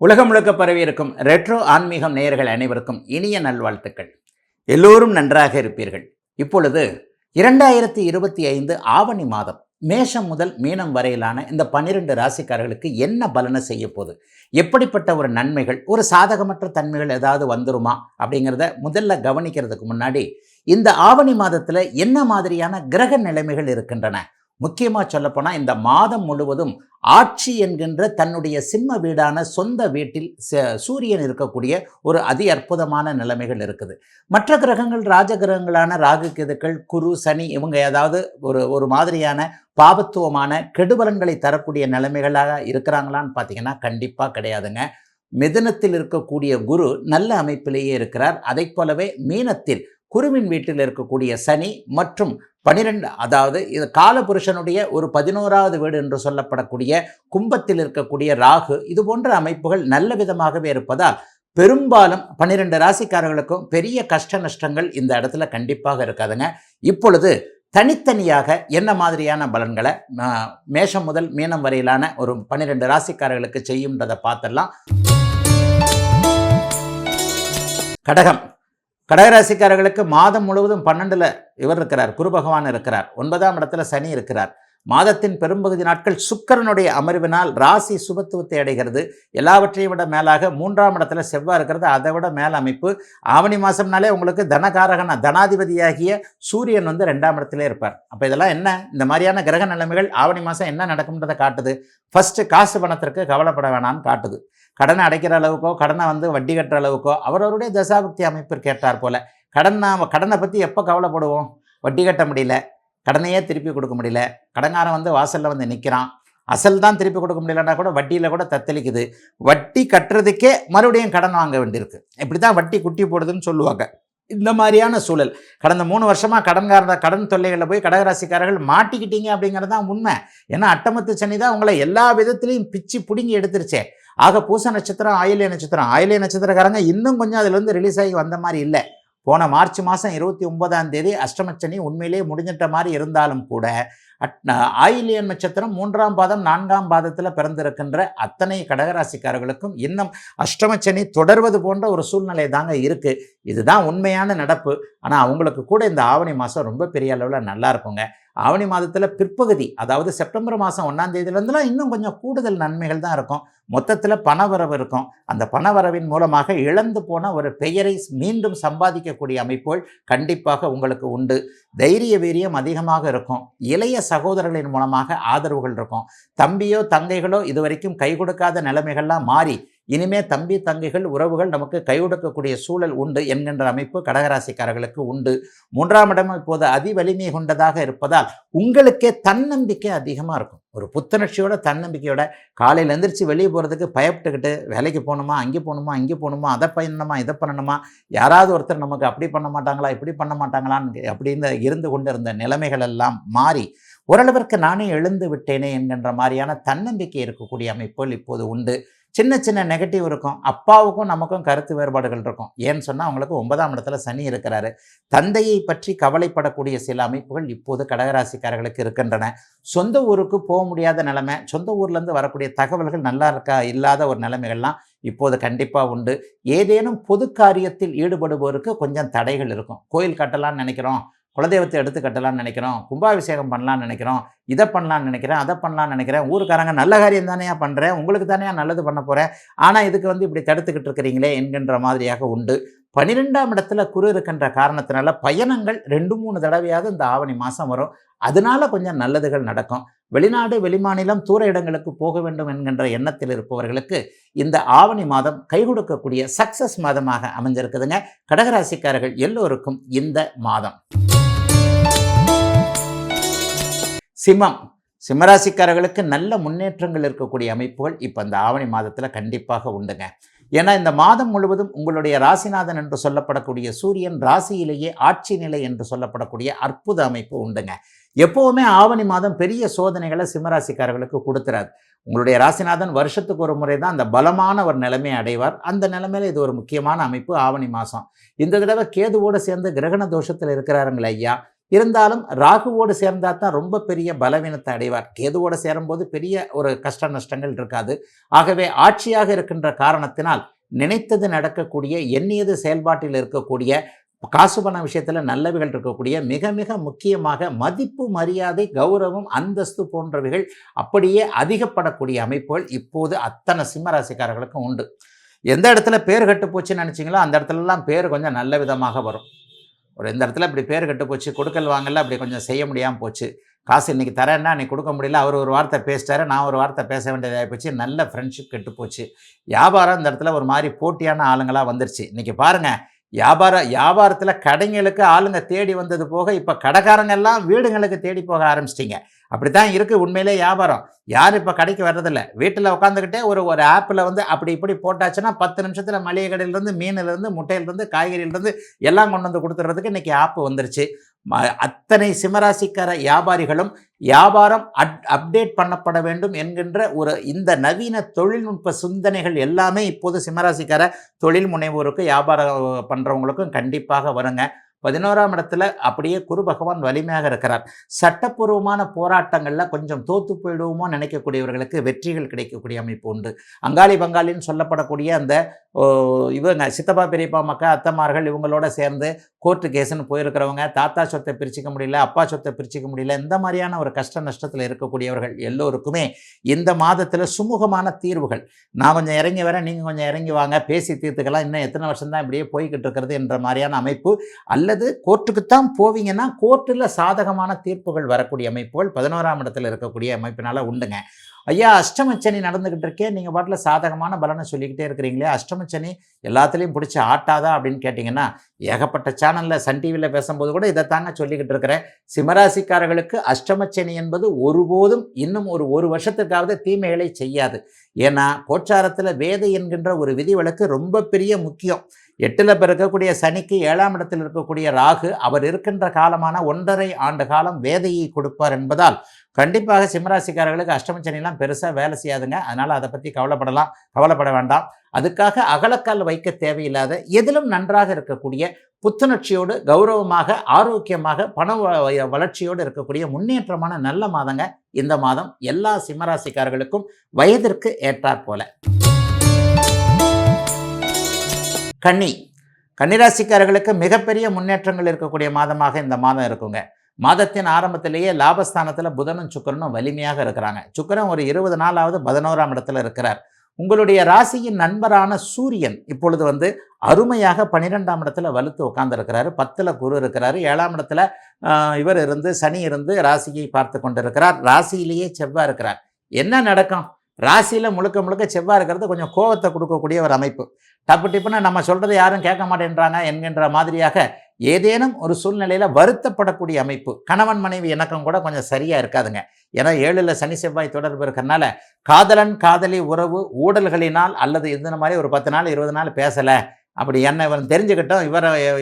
உலகம் முழுக்க பரவி இருக்கும் ரெட்ரோ ஆன்மீகம் நேயர்கள் அனைவருக்கும் இனிய நல்வாழ்த்துக்கள். எல்லோரும் நன்றாக இருப்பீர்கள். இப்பொழுது 2025 ஆவணி மாதம் மேஷம் முதல் மீனம் வரையிலான இந்த 12 ராசிக்காரர்களுக்கு என்ன பலனை செய்ய போகுது, எப்படிப்பட்ட ஒரு நன்மைகள், ஒரு சாதகமற்ற தன்மைகள் ஏதாவது வந்துருமா அப்படிங்கிறத முதல்ல கவனிக்கிறதுக்கு முன்னாடி இந்த ஆவணி மாதத்தில் என்ன மாதிரியான கிரக நிலைமைகள் இருக்கின்றன, முக்கியமாக சொல்லப்போனால் இந்த மாதம் முழுவதும் ஆட்சி என்கின்ற தன்னுடைய சிம்ம வீடான சொந்த வீட்டில் சூரியன் இருக்கக்கூடிய ஒரு அதி அற்புதமான நிலைமைகள் இருக்குது. மற்ற கிரகங்கள் ராஜ கிரகங்களான ராகு கேதுக்கள் குரு சனி இவங்க ஏதாவது ஒரு மாதிரியான பாபத்துவமான கெடுபலன்களை தரக்கூடிய நிலைமைகளாக இருக்கிறாங்களான்னு பார்த்தீங்கன்னா கண்டிப்பாக கிடையாதுங்க. மிதுனத்தில் இருக்கக்கூடிய குரு நல்ல அமைப்பிலேயே இருக்கிறார். அதை போலவே மீனத்தில் குருவின் வீட்டில் இருக்கக்கூடிய சனி மற்றும் 12 அதாவது இது காலபுருஷனுடைய ஒரு 11வது வீடு என்று சொல்லப்படக்கூடிய கும்பத்தில் இருக்கக்கூடிய ராகு, இது போன்ற அமைப்புகள் நல்ல விதமாகவே இருப்பதால் பெரும்பாலும் 12 ராசிக்காரர்களுக்கும் பெரிய கஷ்ட நஷ்டங்கள் இந்த இடத்துல கண்டிப்பாக இருக்காதுங்க. இப்பொழுது தனித்தனியாக என்ன மாதிரியான பலன்களை மேஷம் முதல் மீனம் வரையிலான ஒரு 12 ராசிக்காரர்களுக்கு செய்யும்ன்றதை பார்த்துடலாம். கடகராசிக்காரர்களுக்கு மாதம் முழுவதும் 12ல் இவர் இருக்கிறார், குரு பகவான் இருக்கிறார். 9ஆம் இடத்துல சனி இருக்கிறார். மாதத்தின் பெரும்பகுதி நாட்கள் சுக்கிரனுடைய அமர்வினால் ராசி சுபத்துவத்தை அடைகிறது. எல்லாவற்றையும் விட மேலாக 3ஆம் இடத்துல செவ்வாய் இருக்கிறது, அதை விட மேல் அமைப்பு. ஆவணி மாதம்னாலே உங்களுக்கு தனகாரகன தனாதிபதியாகிய சூரியன் 2ஆம் இடத்துல இருப்பார். அப்போ இதெல்லாம் என்ன, இந்த மாதிரியான கிரக நிலைமைகள் ஆவணி மாதம் என்ன நடக்கும்ன்றதை காட்டுது. ஃபஸ்ட்டு காசு பணத்திற்கு கவலைப்பட வேணாம்னு காட்டுது. கடனை அடைக்கிற அளவுக்கோ கடனை வட்டி கட்டுற அளவுக்கோ அவரவருடைய தசாபக்தி அமைப்பிற்கு ஏற்றார் போல. கடனை பற்றி எப்போ கவலைப்படுவோம், வட்டி கட்ட முடியல, கடனையே திருப்பி கொடுக்க முடியல, கடங்காரன் வாசலில் நிற்கிறான், அசல் தான் திருப்பி கொடுக்க முடியலன்னா கூட வட்டியில் கூட தத்தளிக்குது, வட்டி கட்டுறதுக்கே மறுபடியும் கடன் வாங்க வேண்டியிருக்கு. இப்படி தான் வட்டி குட்டி போடுதுன்னு சொல்லுவாங்க. இந்த மாதிரியான சூழல் கடந்த 3 வருஷமாக கடன் தொல்லைகளில் போய் கடகராசிக்காரர்கள் மாட்டிக்கிட்டீங்க அப்படிங்கிறது தான் உண்மை. ஏன்னா அட்டமத்து சனி தான் உங்களை எல்லா விதத்துலையும் பிச்சு பிடுங்கி எடுத்துருச்சே. ஆக பூச நட்சத்திரம் ஆயில்ய நட்சத்திரக்காரங்க இன்னும் கொஞ்சம் அதில் ரிலீஸ் ஆகி வந்த மாதிரி இல்லை. போன மார்ச் மாதம் 29ஆம் தேதி அஷ்டமச்சனி உண்மையிலேயே முடிஞ்சிட்ட மாதிரி இருந்தாலும் கூட ஆயில்யம் நட்சத்திரம் 3ஆம் பாதம் 4ஆம் பாதத்தில் பிறந்திருக்கின்ற அத்தனை கடகராசிக்காரர்களுக்கும் இன்னும் அஷ்டமச்சனி தொடர்வது போன்ற ஒரு சூழ்நிலை தாங்க இருக்குது. இதுதான் உண்மையான நடப்பு. ஆனால் அவங்களுக்கு கூட இந்த ஆவணி மாதம் ரொம்ப பெரிய அளவில் நல்லா இருக்குங்க. ஆவணி மாதத்தில் பிற்பகுதி, அதாவது செப்டம்பர் மாதம் 1ஆம் தேதியிலேருந்துலாம் இன்னும் கொஞ்சம் கூடுதல் நன்மைகள் தான் இருக்கும். மொத்தத்தில் பணவரவு இருக்கும். அந்த பணவரவின் மூலமாக இழந்து போன ஒரு பெயரை மீண்டும் சம்பாதிக்கக்கூடிய அமைப்புகள் கண்டிப்பாக உங்களுக்கு உண்டு. தைரிய வீரியம் அதிகமாக இருக்கும். இளைய சகோதரர்களின் மூலமாக ஆதரவுகள் இருக்கும். தம்பியோ தங்கைகளோ இதுவரைக்கும் கை கொடுக்காத நிலைமைகள்லாம் மாறி இனிமே தம்பி தங்கைகள் உறவுகள் நமக்கு கை கொடுக்கக்கூடிய சூழல் உண்டு என்கின்ற அமைப்பு கடகராசிக்காரர்களுக்கு உண்டு. 3ஆம் இடம் இப்போது அதி வலிமை கொண்டதாக இருப்பதால் உங்களுக்கே தன்னம்பிக்கை அதிகமாக இருக்கும். ஒரு புத்துணர்ச்சியோட தன்னம்பிக்கையோட காலையில் எந்திரிச்சு வெளியே போகிறதுக்கு பயப்பட்டுக்கிட்டு வேலைக்கு போகணுமா, அங்கே போகணுமா, இங்கே போகணுமா, அதை பண்ணணுமா, இதை பண்ணணுமா, யாராவது ஒருத்தர் நமக்கு அப்படி பண்ண மாட்டாங்களா, இப்படி பண்ண மாட்டாங்களான்னு அப்படின்னு இருந்து கொண்டு இருந்த நிலைமைகள் எல்லாம் மாறி ஓரளவிற்கு நானே எழுந்து விட்டேனே என்கின்ற மாதிரியான தன்னம்பிக்கை இருக்கக்கூடிய அமைப்புகள் இப்போது உண்டு. சின்ன சின்ன நெகட்டிவ் இருக்கும். அப்பாவுக்கும் நமக்கும் கருத்து வேறுபாடுகள் இருக்கும். ஏன்னு சொன்னால் அவங்களுக்கு 9ஆம் இடத்துல சனி இருக்கிறாரு. தந்தையை பற்றி கவலைப்படக்கூடிய சில அமைப்புகள் இப்போது கடகராசிக்காரர்களுக்கு இருக்கின்றன. சொந்த ஊருக்கு போக முடியாத நிலைமை, சொந்த ஊர்லேருந்து வரக்கூடிய தகவல்கள் நல்லா இல்லாத ஒரு நிலைமைகள்லாம் இப்போது கண்டிப்பாக உண்டு. ஏதேனும் பொது காரியத்தில் ஈடுபடுவோருக்கு கொஞ்சம் தடைகள் இருக்கும். கோயில் கட்டலான்னு நினைக்கிறோம், குலதெய்வத்தை எடுத்து கட்டலான்னு நினைக்கிறோம், கும்பாபிஷேகம் பண்ணலான்னு நினைக்கிறோம், இதை பண்ணலான்னு நினைக்கிறேன், அதை பண்ணலான்னு நினைக்கிறேன், ஊருக்காரங்க நல்ல காரியம் தானே பண்ணுறேன், உங்களுக்கு தானே நல்லது பண்ண போகிறேன், ஆனால் இதுக்கு இப்படி தடுத்துக்கிட்டு இருக்கிறீங்களே என்கின்ற மாதிரியாக உண்டு. 12ஆம் இடத்துல குரு இருக்கின்ற காரணத்தினால பயணங்கள் 2-3 தடவையாவது இந்த ஆவணி மாதம் வரும். அதனால கொஞ்சம் நல்லதுகள் நடக்கும். வெளிநாடு வெளிமாநிலம் தூர இடங்களுக்கு போக வேண்டும் என்கின்ற எண்ணத்தில் இருப்பவர்களுக்கு இந்த ஆவணி மாதம் கை கொடுக்கக்கூடிய சக்சஸ் மாதமாக அமைஞ்சிருக்குதுங்க. கடகராசிக்காரர்கள் எல்லோருக்கும் இந்த மாதம். சிம்மராசிக்காரர்களுக்கு நல்ல முன்னேற்றங்கள் இருக்கக்கூடிய அமைப்புகள் இப்போ இந்த ஆவணி மாதத்தில் கண்டிப்பாக உண்டுங்க. ஏன்னா இந்த மாதம் முழுவதும் உங்களுடைய ராசிநாதன் என்று சொல்லப்படக்கூடிய சூரியன் ராசியிலேயே ஆட்சி நிலை என்று சொல்லப்படக்கூடிய அற்புத அமைப்பு உண்டுங்க. எப்போவுமே ஆவணி மாதம் பெரிய சோதனைகளை சிம்மராசிக்காரர்களுக்கு கொடுத்துறாது. உங்களுடைய ராசிநாதன் வருஷத்துக்கு ஒரு முறை தான் அந்த பலமான ஒரு நிலைமையை அடைவார். அந்த நிலைமையில் இது ஒரு முக்கியமான அமைப்பு ஆவணி மாதம். இந்த தடவை கேதுவோடு சேர்ந்து கிரகண தோஷத்தில் இருக்கிறாருங்களே ஐயா, இருந்தாலும் ராகுவோடு சேர்ந்தா தான் ரொம்ப பெரிய பலவீனத்தை அடைவார். கேதுவோடு சேரும்போது பெரிய ஒரு கஷ்ட நஷ்டங்கள் இருக்காது. ஆகவே ஆட்சியாக இருக்கின்ற காரணத்தினால் நினைத்தது நடக்கக்கூடிய, எண்ணியது செயல்பாட்டில் இருக்கக்கூடிய, காசு பண விஷயத்தில் நல்லவைகள் இருக்கக்கூடிய, மிக மிக முக்கியமாக மதிப்பு, மரியாதை, கௌரவம், அந்தஸ்து போன்றவைகள் அப்படியே அதிகப்படக்கூடிய அமைப்புகள் இப்போது அத்தனை சிம்மராசிக்காரர்களுக்கும் உண்டு. எந்த இடத்துல பேர் கட்டு போச்சுன்னு நினச்சிங்களோ அந்த இடத்துலலாம் பேர் கொஞ்சம் நல்ல விதமாக வரும். இந்த இடத்துல இப்படி பேர் கட்டு போச்சு, கொடுக்கல் வாங்கல அப்படி கொஞ்சம் செய்ய முடியாமல் போச்சு, காசு இன்றைக்கி தரேன்னா அன்றைக்கி கொடுக்க முடியல, அவர் ஒரு வார்த்தை பேசிட்டாரு, நான் ஒரு வார்த்தை பேச வேண்டியதாக போச்சு, நல்ல ஃப்ரெண்ட்ஷிப் கெட்டு போச்சு. வியாபாரம் இந்த இடத்துல ஒரு மாதிரி போட்டியான ஆளுங்களாக வந்துருச்சு. இன்றைக்கி பாருங்கள், வியாபாரத்தில் கடைங்களுக்கு ஆளுங்க தேடி வந்தது போக இப்போ கடைக்காரங்கெல்லாம் வீடுங்களுக்கு தேடி போக ஆரம்பிச்சிட்டிங்க. அப்படி தான் இருக்குது உண்மையிலே வியாபாரம். யார் இப்போ கடைக்கு வர்றதில்ல, வீட்டில் உட்காந்துக்கிட்டே ஒரு ஆப்பில் அப்படி இப்படி போட்டாச்சுன்னா 10 நிமிஷத்தில் மளிகை கடையிலேருந்து, மீனிலேருந்து, முட்டையிலேருந்து, காய்கறியிலேருந்து எல்லாம் கொண்டு வந்து கொடுத்துறதுக்கு இன்றைக்கி ஆப்பு வந்துருச்சு. அத்தனை சிம்மராசிக்கார வியாபாரிகளும் வியாபாரம் அப்டேட் பண்ணப்பட வேண்டும் என்கின்ற இந்த நவீன தொழில்நுட்ப சிந்தனைகள் எல்லாமே இப்போது சிம்மராசிக்கார தொழில் முனைவோருக்கு, வியாபாரம் பண்ணுறவங்களுக்கும் கண்டிப்பாக வருங்க. 11ஆம் இடத்துல அப்படியே குரு பகவான் வலிமையாக இருக்கிறார். சட்டப்பூர்வமான போராட்டங்களில் கொஞ்சம் தோத்து போயிடுவோமோ நினைக்கக்கூடியவர்களுக்கு வெற்றிகள் கிடைக்கக்கூடிய அமைப்பு உண்டு. அங்காளி பங்காளின்னு சொல்லப்படக்கூடிய அந்த இவங்க சித்தப்பா பெரியப்பா மக்கள் அத்தமார்கள் இவங்களோட சேர்ந்து கோர்ட்டு கேஸுன்னு போயிருக்கிறவங்க, தாத்தா சொத்தை பிரிச்சிக்க முடியல, அப்பா சொத்தை பிரிச்சிக்க முடியல, இந்த மாதிரியான ஒரு கஷ்ட நஷ்டத்தில் இருக்கக்கூடியவர்கள் எல்லோருக்குமே இந்த மாதத்தில் சுமூகமான தீர்வுகள், நான் கொஞ்சம் இறங்கி வரேன், நீங்கள் கொஞ்சம் இறங்கி வாங்க, பேசி தீர்த்துக்கலாம், இன்னும் எத்தனை வருஷம் தான் இப்படியே போய்கிட்டு இருக்கிறது என்ற மாதிரியான அமைப்பு, அல்லது கோர்ட்டுக்குத்தான் போவீங்கன்னா கோர்ட்டில் சாதகமான தீர்ப்புகள் வரக்கூடிய அமைப்புகள் 11ஆம் இடத்தில் இருக்கக்கூடிய அமைப்பினால் உண்டுங்க. ஐயா, அஷ்டமச்சனி நடந்துக்கிட்டு இருக்கே, நீங்கள் பாட்டில் சாதகமான பலனை சொல்லிக்கிட்டே இருக்கிறீங்களே, அஷ்டமச்சனி எல்லாத்துலேயும் பிடிச்சி ஆட்டாதா அப்படின்னு கேட்டிங்கன்னா, ஏகப்பட்ட சேனலில் சன் டிவியில் பேசும்போது கூட இதை தாங்க சொல்லிக்கிட்டு இருக்கிறேன். சிம்மராசிக்காரர்களுக்கு அஷ்டமச்சனி என்பது ஒருபோதும் இன்னும் ஒரு வருஷத்துக்காவது தீமைகளை செய்யாது. ஏன்னா கோச்சாரத்தில் வேதை என்கின்ற ஒரு விதிவிலக்கு ரொம்ப பெரிய முக்கியம். 8ல் இருக்கக்கூடிய சனிக்கு 7ஆம் இடத்தில் இருக்கக்கூடிய ராகு அவர் இருக்கின்ற காலமான 1.5 ஆண்டு காலம் வேதையை கொடுப்பார் என்பதால் கண்டிப்பாக சிம்மராசிக்காரர்களுக்கு அஷ்டமச்சனிலாம் பெருசாக வேலை செய்யாதுங்க. அதனால் அதை பற்றி கவலைப்பட வேண்டாம். அதுக்காக அகலக்கால் வைக்க தேவையில்லாத, எதிலும் நன்றாக இருக்கக்கூடிய, புத்துணர்ச்சியோடு, கௌரவமாக, ஆரோக்கியமாக, பண வளர்ச்சியோடு இருக்கக்கூடிய முன்னேற்றமான நல்ல மாதங்க இந்த மாதம் எல்லா சிம்மராசிக்காரர்களுக்கும் வயதிற்கு ஏற்றாற் போல. கன்னிராசிக்காரர்களுக்கு மிகப்பெரிய முன்னேற்றங்கள் இருக்கக்கூடிய மாதமாக இந்த மாதம் இருக்குங்க. மாதத்தின் ஆரம்பத்திலேயே லாபஸ்தானத்தில் புதனும் சுக்கிரனும் வலிமையாக இருக்கிறாங்க. சுக்கிரன் ஒரு 20 நாளாவது 11ஆம் இடத்துல இருக்கிறார். உங்களுடைய ராசியின் நண்பரான சூரியன் இப்பொழுது அருமையாக 12ஆம் இடத்துல வலுத்து உட்கார்ந்துருக்கிறாரு. 10ல் குரு இருக்கிறாரு. 7ஆம் இடத்துல இவர் இருந்து, சனி இருந்து ராசியை பார்த்து கொண்டிருக்கிறார். ராசியிலேயே செவ்வாய் இருக்கிறார். என்ன நடக்கும்? ராசியில் முழுக்க செவ்வாய் இருக்கிறது கொஞ்சம் கோபத்தை கொடுக்கக்கூடிய ஒரு அமைப்பு. டப்பு டிப்புன்னு நம்ம சொல்கிறத யாரும் கேட்க மாட்டேன்றாங்க என்கின்ற மாதிரியாக ஏதேனும் ஒரு சூழ்நிலையில் வருத்தப்படக்கூடிய அமைப்பு. கணவன் மனைவி இணக்கம் கூட கொஞ்சம் சரியாக இருக்காதுங்க. ஏன்னா 7ல் சனி செவ்வாய் தொடர்பு இருக்கிறனால காதலன் காதலி உறவு ஊடல்களினால், அல்லது இந்த மாதிரி ஒரு 10 நாள் 20 நாள் பேசலை, அப்படி என்னை இவன் தெரிஞ்சுக்கிட்டோம்,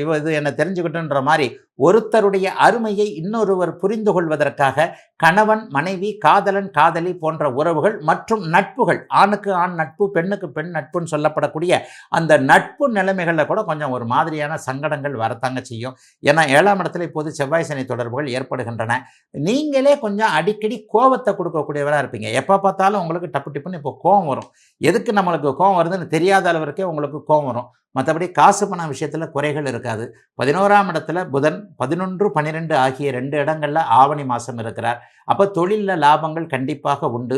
இது என்னை தெரிஞ்சுக்கிட்டோன்ற மாதிரி ஒருத்தருடைய அருமையை இன்னொருவர் புரிந்து கொள்வதற்காக கணவன் மனைவி, காதலன் காதலி போன்ற உறவுகள் மற்றும் நட்புகள், ஆணுக்கு ஆண் நட்பு, பெண்ணுக்கு பெண் நட்புன்னு சொல்லப்படக்கூடிய அந்த நட்பு நிலைமைகளில் கூட கொஞ்சம் ஒரு மாதிரியான சங்கடங்கள் வரத்தாங்க செய்யும். ஏன்னா 7ஆம் இடத்துல இப்போது செவ்வாய் சனி தொடர்புகள் ஏற்படுகின்றன. நீங்களே கொஞ்சம் அடிக்கடி கோபத்தை கொடுக்கக்கூடியவராக இருப்பீங்க. எப்போ பார்த்தாலும் உங்களுக்கு டப்பு டிப்புன்னு இப்போ கோபம் வரும். எதுக்கு நம்மளுக்கு கோபம் வருதுன்னு தெரியாத அளவிற்கே உங்களுக்கு கோபம் வரும். மற்றபடி காசு பண விஷயத்தில் குறைகள் இருக்காது. 11ஆம் இடத்துல புதன் 11, 12 ஆகிய 2 இடங்களில் ஆவணி மாதம் இருக்கிறார். அப்போ தொழிலில் லாபங்கள் கண்டிப்பாக உண்டு.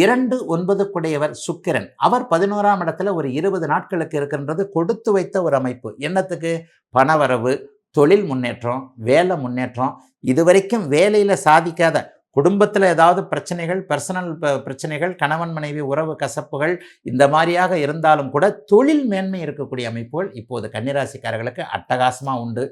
2, 9 குடையவர் சுக்கிரன், அவர் 11ஆம் இடத்துல ஒரு 20 நாட்களுக்கு இருக்கின்றது கொடுத்து வைத்த ஒரு அமைப்பு. என்னத்துக்கு? பணவரவு, தொழில் முன்னேற்றம், வேலை முன்னேற்றம். இதுவரைக்கும் வேலையில் சாதிக்காத, குடும்பத்தில் ஏதாவது பிரச்சனைகள், பர்சனல் பிரச்சனைகள், கணவன் மனைவி உறவு கசப்புகள் இந்த மாதிரியாக இருந்தாலும் கூட தொழில் மேன்மை இருக்கக்கூடிய அமைப்புகள் இப்போது கன்னிராசிக்காரர்களுக்கு அட்டகாசமாக உண்டு.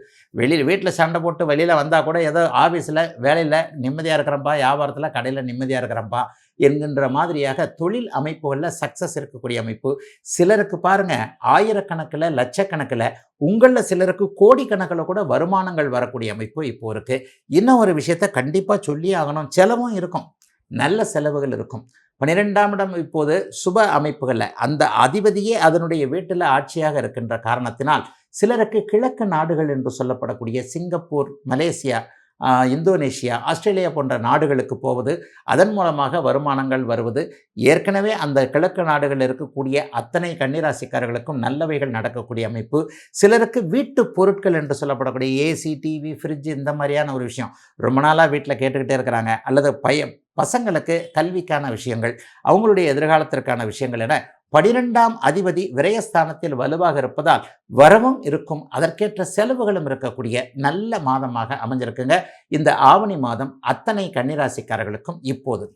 வீட்டில் சண்டை போட்டு வெளியில் வந்தால் கூட ஏதோ ஆஃபீஸில் வேலையில் நிம்மதியாக இருக்கிறப்பா, வியாபாரத்தில் கடையில் நிம்மதியாக இருக்கிறப்பா என்கின்ற மாதிரியாக தொழில் அமைப்புகளில் சக்ஸஸ் இருக்கக்கூடிய அமைப்பு. சிலருக்கு பாருங்கள், ஆயிரக்கணக்கில், லட்சக்கணக்கில், உங்களில் சிலருக்கு கோடிக்கணக்கில் கூட வருமானங்கள் வரக்கூடிய அமைப்பு இப்போ இருக்குது. இன்னும் ஒரு விஷயத்தை கண்டிப்பாக சொல்லி ஆகணும். செலவும் இருக்கும், நல்ல செலவுகள் இருக்கும். 12ஆம் இடம் இப்போது சுப அமைப்புகளில் அந்த அதிபதியே அதனுடைய வீட்டில் ஆட்சியாக இருக்கின்ற காரணத்தினால் சிலருக்கு கிழக்கு நாடுகள் என்று சொல்லப்படக்கூடிய சிங்கப்பூர், மலேசியா, இந்தோனேஷியா, ஆஸ்திரேலியா போன்ற நாடுகளுக்கு போவது, அதன் மூலமாக வருமானங்கள் வருவது, ஏற்கனவே அந்த கிழக்கு நாடுகளில் இருக்கக்கூடிய அத்தனை கன்னிராசிக்காரர்களுக்கும் நல்லவைகள் நடக்கக்கூடிய அமைப்பு. சிலருக்கு வீட்டு பொருட்கள் என்று சொல்லப்படக்கூடிய ஏசி, டிவி, ஃப்ரிட்ஜ் இந்த மாதிரியான ஒரு விஷயம் ரொம்ப நாளாக வீட்டில் கேட்டுக்கிட்டே இருக்கிறாங்க, அல்லது பசங்களுக்கு கல்விக்கான விஷயங்கள், அவங்களுடைய எதிர்காலத்திற்கான விஷயங்கள் என 12ஆம் அதிபதி விரயஸ்தானத்தில் வலுவாக இருப்பதால் வரவும் இருக்கும், அதற்கேற்ற செலவுகளும் இருக்கக்கூடிய நல்ல மாதமாக அமைஞ்சிருக்குங்க இந்த ஆவணி மாதம் அத்தனை கன்னிராசிக்காரர்களுக்கும் இப்போது.